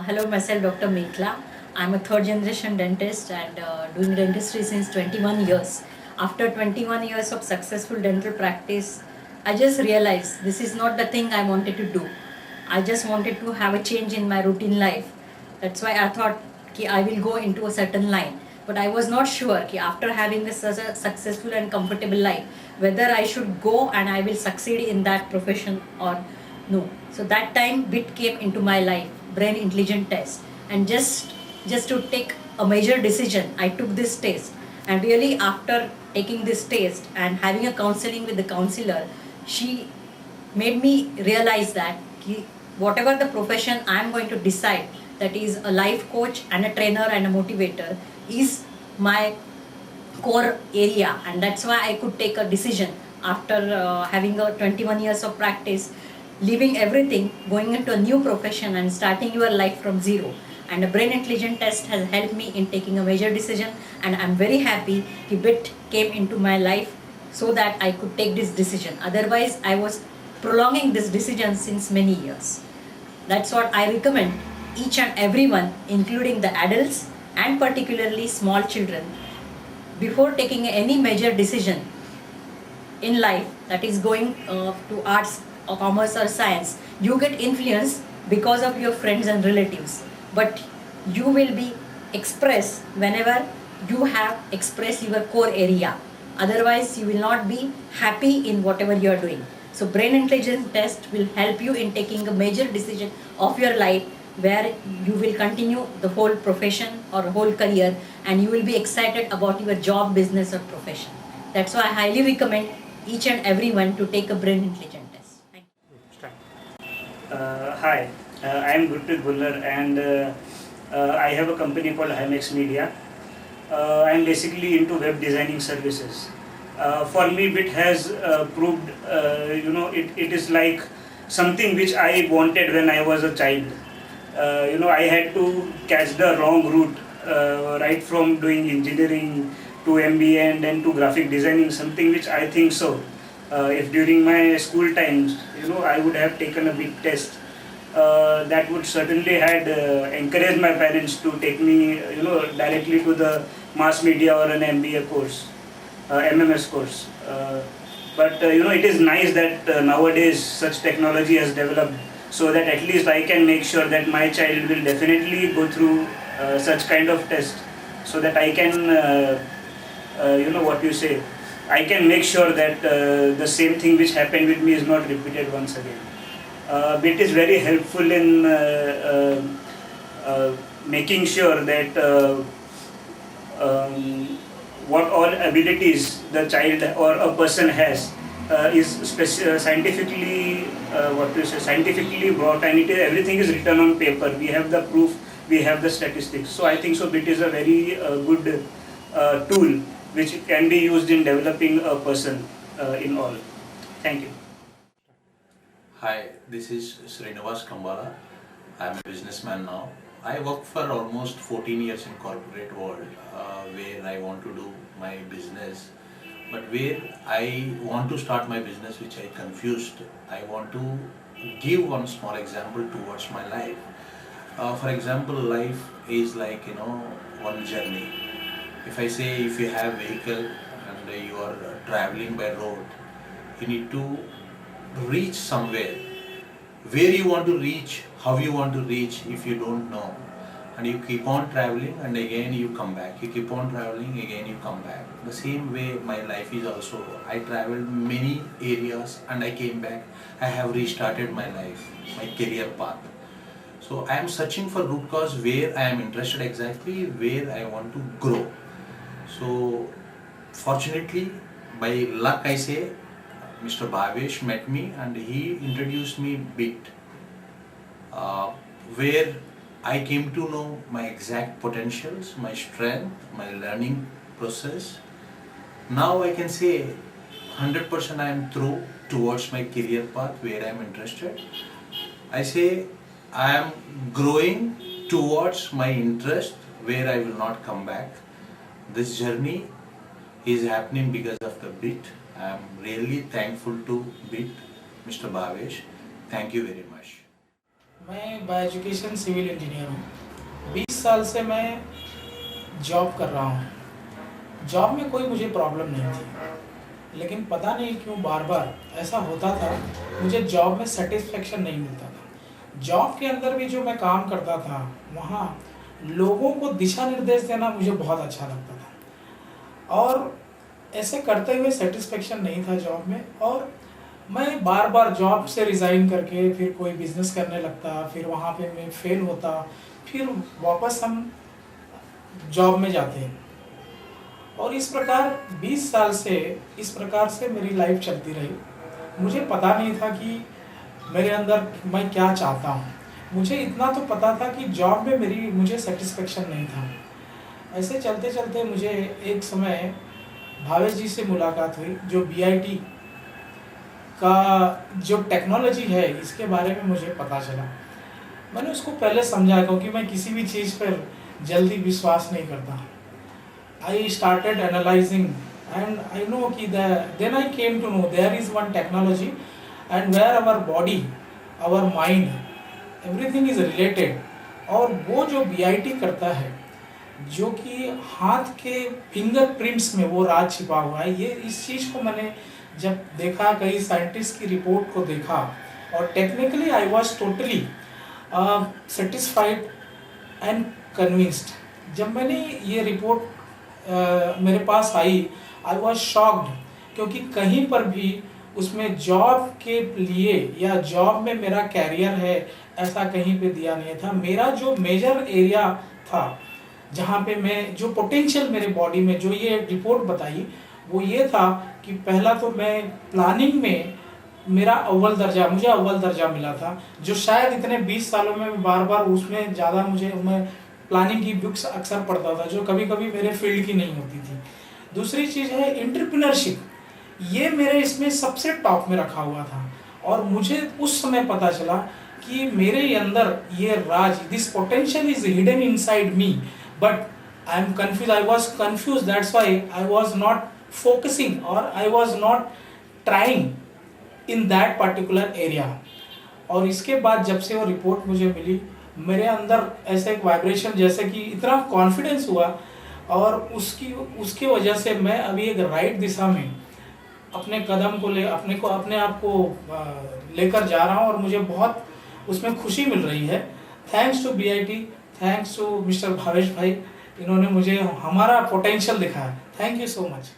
Hello, myself Dr. Mekhla. I'm a third generation dentist and doing dentistry since 21 years. After 21 years of successful dental practice, I just realized this is not the thing I wanted to do. I just wanted to have a change in my routine life. That's why I thought I will go into a certain line. But I was not sure after having such a successful and comfortable life, whether I should go and I will succeed in that profession or no. So that time BIT came into my life, brain intelligence test, and just to take a major decision, I took this test. And really, after taking this test and having a counseling with the counselor, she made me realize that whatever the profession I am going to decide, that is a life coach and a trainer and a motivator, is my core area, and that's why I could take a decision after having a 21 years of practice, leaving everything, going into a new profession and starting your life from zero. And a brain intelligence test has helped me in taking a major decision, and I'm very happy BIT came into my life so that I could take this decision. Otherwise, I was prolonging this decision since many years. That's what I recommend each and everyone, including the adults and particularly small children, before taking any major decision in life, that is going to arts or commerce or science, you get influenced because of your friends and relatives, but you will be expressed whenever you have expressed your core area. Otherwise, you will not be happy in whatever you are doing. So brain intelligence test will help you in taking a major decision of your life, where you will continue the whole profession or whole career, and you will be excited about your job, business or profession. That's why I highly recommend each and everyone to take a brain intelligence test. Thank you. Hi, I am Gurpreet Bullar, and I have a company called Hymex Media. I am basically into web designing services. For me, BIT has proved, it is like something which I wanted when I was a child. I had to catch the wrong route, right from doing engineering to MBA and then to graphic designing, something which I think so. If during my school times, I would have taken a big test, that would certainly had encouraged my parents to take me, directly to the mass media or an MBA course, MMS course. But it is nice that nowadays such technology has developed, so that at least I can make sure that my child will definitely go through such kind of test, so that I can, what you say, I can make sure that the same thing which happened with me is not repeated once again. BIT is very helpful in making sure that what all abilities the child or a person has is scientifically scientifically brought, and everything is written on paper. We have the proof, we have the statistics. So I think so BIT is a very good tool which can be used in developing a person in all. Thank you. Hi, this is Srinivas Kambala. I am a businessman now. I worked for almost 14 years in corporate world, where I want to do my business. But where I want to start my business, which I confused, I want to give one small example towards my life. For example, life is like, one journey. If I say, if you have vehicle and you are traveling by road, you need to reach somewhere. Where you want to reach, how you want to reach, if you don't know, and you keep on traveling and again you come back, you keep on traveling, again you come back. The same way my life is also. I traveled many areas and I came back. I have restarted my life, my career path. So I am searching for root cause, where I am interested exactly, where I want to grow. So fortunately, by luck I say, Mr. Bhavesh met me and he introduced me BIT, where I came to know my exact potentials, my strength, my learning process. Now I can say 100% I am through towards my career path where I am interested. I say I am growing towards my interest where I will not come back. This journey is happening because of the BIT. I am really thankful to BIT, Mr. Bhavesh. Thank you very much. मैं bye education civil engineer हूँ। 20 साल से मैं job कर रहा हूँ। Job में कोई मुझे प्रॉब्लम नहीं थी, लेकिन पता नहीं क्यों बार बार ऐसा होता था, मुझे जॉब में सेटिस्फेक्शन नहीं मिलता था। जॉब के अंदर भी जो मैं काम करता था, वहाँ लोगों को दिशा निर्देश देना मुझे बहुत अच्छा लगता था, और ऐसे करते हुए सेटिस्फेक्शन नहीं था जॉब में, और मैं बार बार जॉब से रिज़ाइन करके फिर कोई बिज़नेस करने लगता, फिर वहाँ पे मैं फेल होता, फिर वापस हम जॉब में जाते हैं, और इस प्रकार 20 साल से इस प्रकार से मेरी लाइफ चलती रही। मुझे पता नहीं था कि मेरे अंदर मैं क्या चाहता हूँ। मुझे इतना तो पता था कि जॉब में मुझे सेटिस्फेक्शन नहीं था। ऐसे चलते चलते मुझे एक समय भावेश जी से मुलाकात हुई, जो BIT का जो टेक्नोलॉजी है इसके बारे में मुझे पता चला। मैंने उसको पहले समझा, क्योंकि मैं किसी भी चीज़ पर जल्दी विश्वास नहीं करता। I started analyzing and I know कि then I came to know there is one technology and where our body, our mind, everything is related। और वो जो BIT करता है, जो कि हाथ के फिंगरप्रिंट्स में वो राज छिपा हुआ है, ये इस चीज़ को मैंने जब देखा, कई साइंटिस्ट की रिपोर्ट को देखा, और technically I was totally satisfied and convinced. जब मैंने ये रिपोर्ट मेरे पास आई, आई वॉज शॉक्ड, क्योंकि कहीं पर भी उसमें जॉब के लिए या जॉब में मेरा कैरियर है ऐसा कहीं पे दिया नहीं था। मेरा जो मेजर एरिया था, जहाँ पे मैं जो पोटेंशियल मेरे बॉडी में जो ये रिपोर्ट बताई, वो ये था कि पहला तो मैं प्लानिंग में मुझे अव्वल दर्जा मिला था, जो शायद इतने 20 सालों में बार बार उसमें ज़्यादा मैं प्लानिंग की बुक्स अक्सर पढ़ता था, जो कभी कभी मेरे फील्ड की नहीं होती थी। दूसरी चीज़ है एंटरप्रेन्योरशिप, ये मेरे इसमें सबसे टॉप में रखा हुआ था, और मुझे उस समय पता चला कि मेरे अंदर ये राज, this potential is hidden inside me, but I am confuse, I was confuse, that's why I was not focusing or I was not trying in that particular area। और इसके बाद जब से वो रिपोर्ट मुझे मिली, मेरे अंदर ऐसे एक वाइब्रेशन, जैसे कि इतना कॉन्फिडेंस हुआ, और उसकी वजह से मैं अभी एक राइट दिशा में अपने कदम को अपने आप को लेकर जा रहा हूँ, और मुझे बहुत उसमें खुशी मिल रही है। Thanks to BIT, thanks to mister Bhavesh bhai, इन्होंने मुझे हमारा पोटेंशियल दिखाया। Thank you so much.